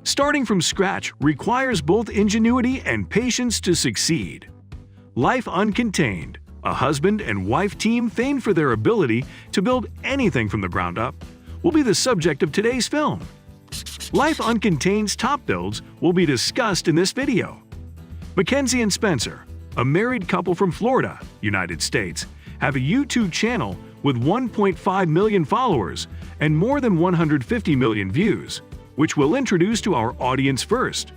Starting from scratch requires both ingenuity and patience to succeed. Life Uncontained, a husband and wife team famed for their ability to build anything from the ground up, will be the subject of today's film. Life Uncontained's top builds will be discussed in this video. Mackenzie and Spencer, a married couple from Florida, United States, have a YouTube channel with 1.5 million followers and more than 150 million views, which we'll introduce to our audience first.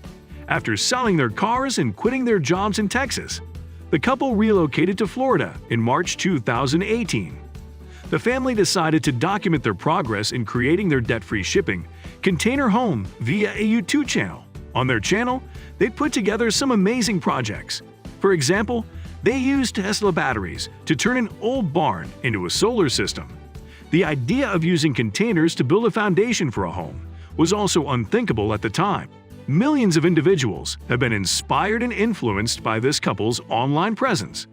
After selling their cars and quitting their jobs in Texas, the couple relocated to Florida in March 2018. The family decided to document their progress in creating their debt-free shipping container home via a YouTube channel. On their channel, they put together some amazing projects. For example, they used Tesla batteries to turn an old barn into a solar system. The idea of using containers to build a foundation for a home was also unthinkable at the time. Millions of individuals have been inspired and influenced by this couple's online presence.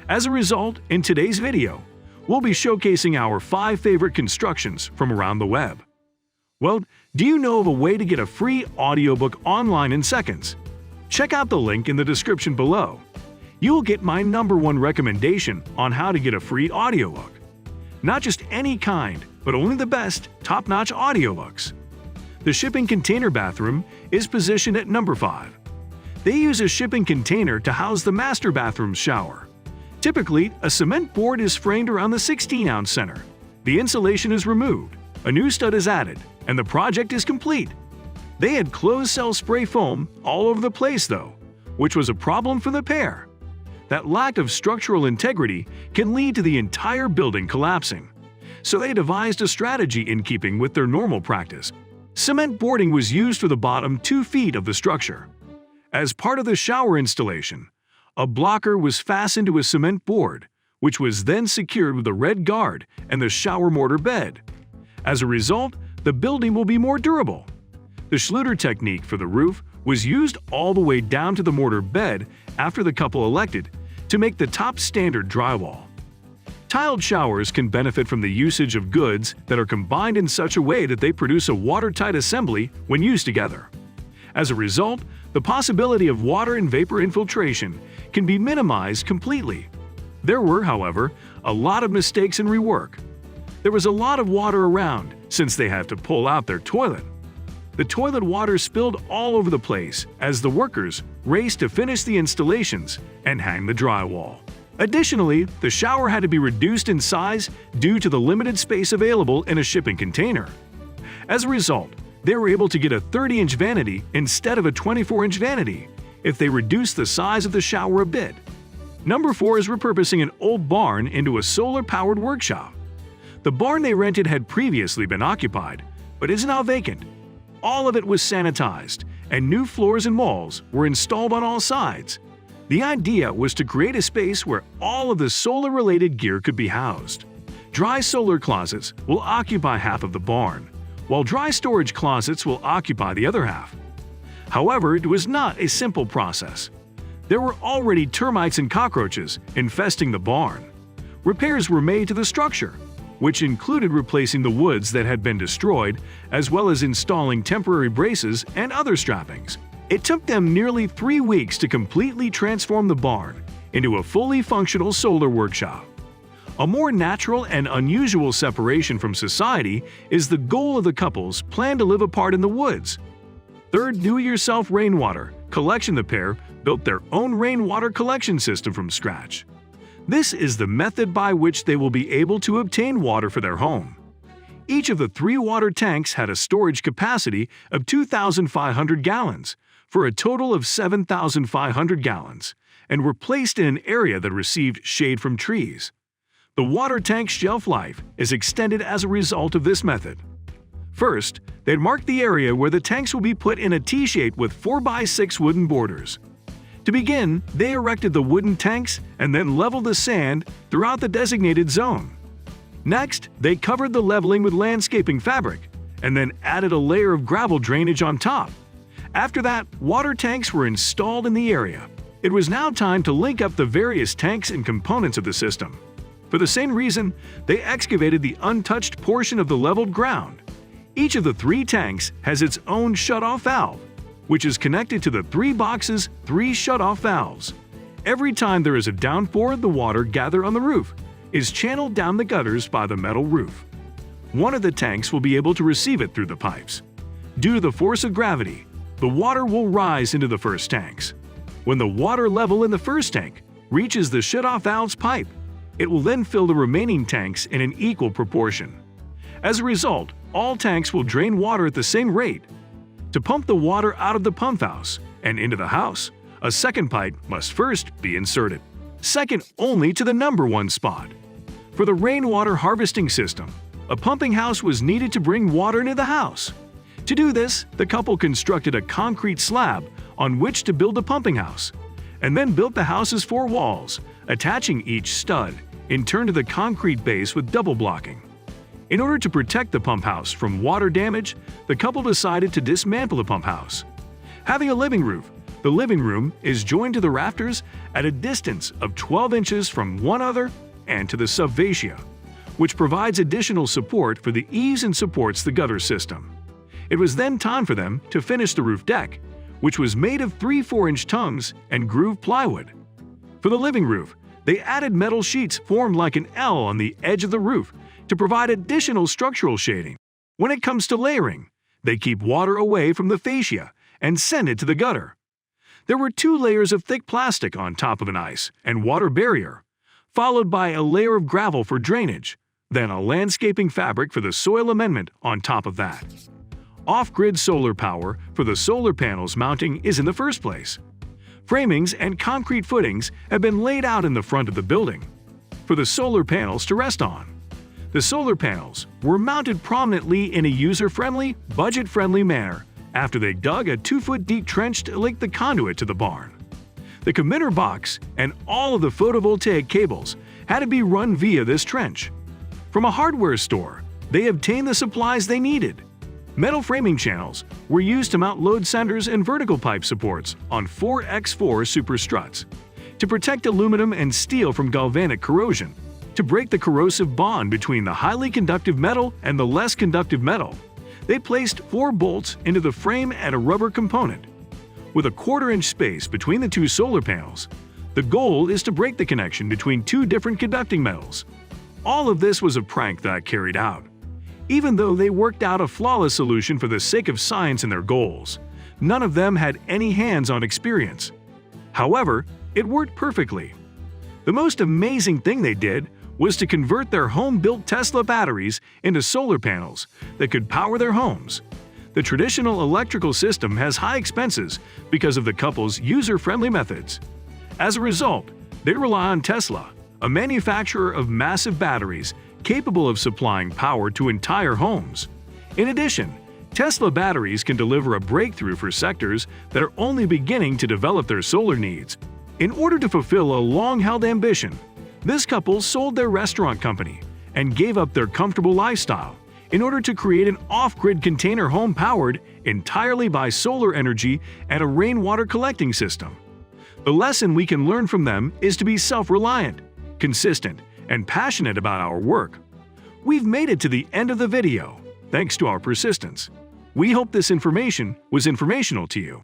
As a result, in today's video, we'll be showcasing our 5 favorite constructions from around the web. Well, do you know of a way to get a free audiobook online in seconds? Check out the link in the description below. You will get my #1 recommendation on how to get a free audiobook. Not just any kind, but only the best, top-notch audiobooks. The shipping container bathroom is positioned at number 5. They use a shipping container to house the master bathroom shower. Typically, a cement board is framed around the 16-ounce center. The insulation is removed, a new stud is added, and the project is complete. They had closed-cell spray foam all over the place though, which was a problem for the pair. That lack of structural integrity can lead to the entire building collapsing. So they devised a strategy in keeping with their normal practice. Cement boarding was used for the bottom 2 feet of the structure. As part of the shower installation, a blocker was fastened to a cement board, which was then secured with a red guard and the shower mortar bed. As a result, the building will be more durable. The Schluter technique for the roof was used all the way down to the mortar bed after the couple elected to make the top standard drywall. Tiled showers can benefit from the usage of goods that are combined in such a way that they produce a watertight assembly when used together. As a result, the possibility of water and vapor infiltration can be minimized completely. There were, however, a lot of mistakes in rework. There was a lot of water around since they had to pull out their toilet. The toilet water spilled all over the place as the workers raced to finish the installations and hang the drywall. Additionally, the shower had to be reduced in size due to the limited space available in a shipping container. As a result, they were able to get a 30-inch vanity instead of a 24-inch vanity if they reduced the size of the shower a bit. Number 4 is repurposing an old barn into a solar-powered workshop. The barn they rented had previously been occupied, but is now vacant. All of it was sanitized, and new floors and walls were installed on all sides. The idea was to create a space where all of the solar-related gear could be housed. Dry solar closets will occupy half of the barn, while dry storage closets will occupy the other half. However, it was not a simple process. There were already termites and cockroaches infesting the barn. Repairs were made to the structure, which included replacing the woods that had been destroyed, as well as installing temporary braces and other strappings. It took them nearly 3 weeks to completely transform the barn into a fully functional solar workshop. A more natural and unusual separation from society is the goal of the couple's plan to live apart in the woods. Third, do-it-yourself Rainwater Collection. The pair built their own rainwater collection system from scratch. This is the method by which they will be able to obtain water for their home. Each of the 3 water tanks had a storage capacity of 2,500 gallons, for a total of 7,500 gallons, and were placed in an area that received shade from trees. The water tank's shelf life is extended as a result of this method. First, they'd mark the area where the tanks will be put in a T-shape with 4x6 wooden borders. To begin, they erected the wooden tanks and then leveled the sand throughout the designated zone. Next, they covered the leveling with landscaping fabric and then added a layer of gravel drainage on top. After that, water tanks were installed in the area. It was now time to link up the various tanks and components of the system. For the same reason, they excavated the untouched portion of the leveled ground. Each of the 3 tanks has its own shut-off valve, which is connected to the 3 box's 3 shutoff valves. Every time there is a downpour, the water gathered on the roof is channeled down the gutters by the metal roof. One of the tanks will be able to receive it through the pipes. Due to the force of gravity, the water will rise into the first tanks. When the water level in the first tank reaches the shutoff valve's pipe, it will then fill the remaining tanks in an equal proportion. As a result, all tanks will drain water at the same rate. To pump the water out of the pump house and into the house, a second pipe must first be inserted, second only to the number 1 spot. For the rainwater harvesting system, a pumping house was needed to bring water into the house. To do this, the couple constructed a concrete slab on which to build a pumping house, and then built the house's 4 walls, attaching each stud in turn to the concrete base with double blocking. In order to protect the pump house from water damage, the couple decided to dismantle the pump house. Having a living roof, the living room is joined to the rafters at a distance of 12 inches from one another and to the subfascia, which provides additional support for the eaves and supports the gutter system. It was then time for them to finish the roof deck, which was made of 3 4-inch tongues and grooved plywood. For the living roof, they added metal sheets formed like an L on the edge of the roof to provide additional structural shading. When it comes to layering, they keep water away from the fascia and send it to the gutter. There were 2 layers of thick plastic on top of an ice and water barrier, followed by a layer of gravel for drainage, then a landscaping fabric for the soil amendment on top of that. Off-grid solar power for the solar panels mounting is in the first place. Framings and concrete footings have been laid out in the front of the building for the solar panels to rest on. The solar panels were mounted prominently in a user-friendly, budget-friendly manner after they dug a 2-foot-deep trench to link the conduit to the barn. The committer box and all of the photovoltaic cables had to be run via this trench. From a hardware store, they obtained the supplies they needed. Metal framing channels were used to mount load centers and vertical pipe supports on 4x4 super struts, to protect aluminum and steel from galvanic corrosion, to break the corrosive bond between the highly conductive metal and the less conductive metal. They placed 4 bolts into the frame and a rubber component. With a 1/4-inch space between the 2 solar panels, the goal is to break the connection between 2 different conducting metals. All of this was a prank that carried out. Even though they worked out a flawless solution for the sake of science and their goals, none of them had any hands-on experience. However, it worked perfectly. The most amazing thing they did was to convert their home-built Tesla batteries into solar panels that could power their homes. The traditional electrical system has high expenses because of the couple's user-friendly methods. As a result, they rely on Tesla, a manufacturer of massive batteries capable of supplying power to entire homes. In addition, Tesla batteries can deliver a breakthrough for sectors that are only beginning to develop their solar needs. In order to fulfill a long-held ambition, this couple sold their restaurant company and gave up their comfortable lifestyle in order to create an off-grid container home powered entirely by solar energy and a rainwater collecting system. The lesson we can learn from them is to be self-reliant, consistent, and passionate about our work. We've made it to the end of the video, thanks to our persistence. We hope this information was informational to you.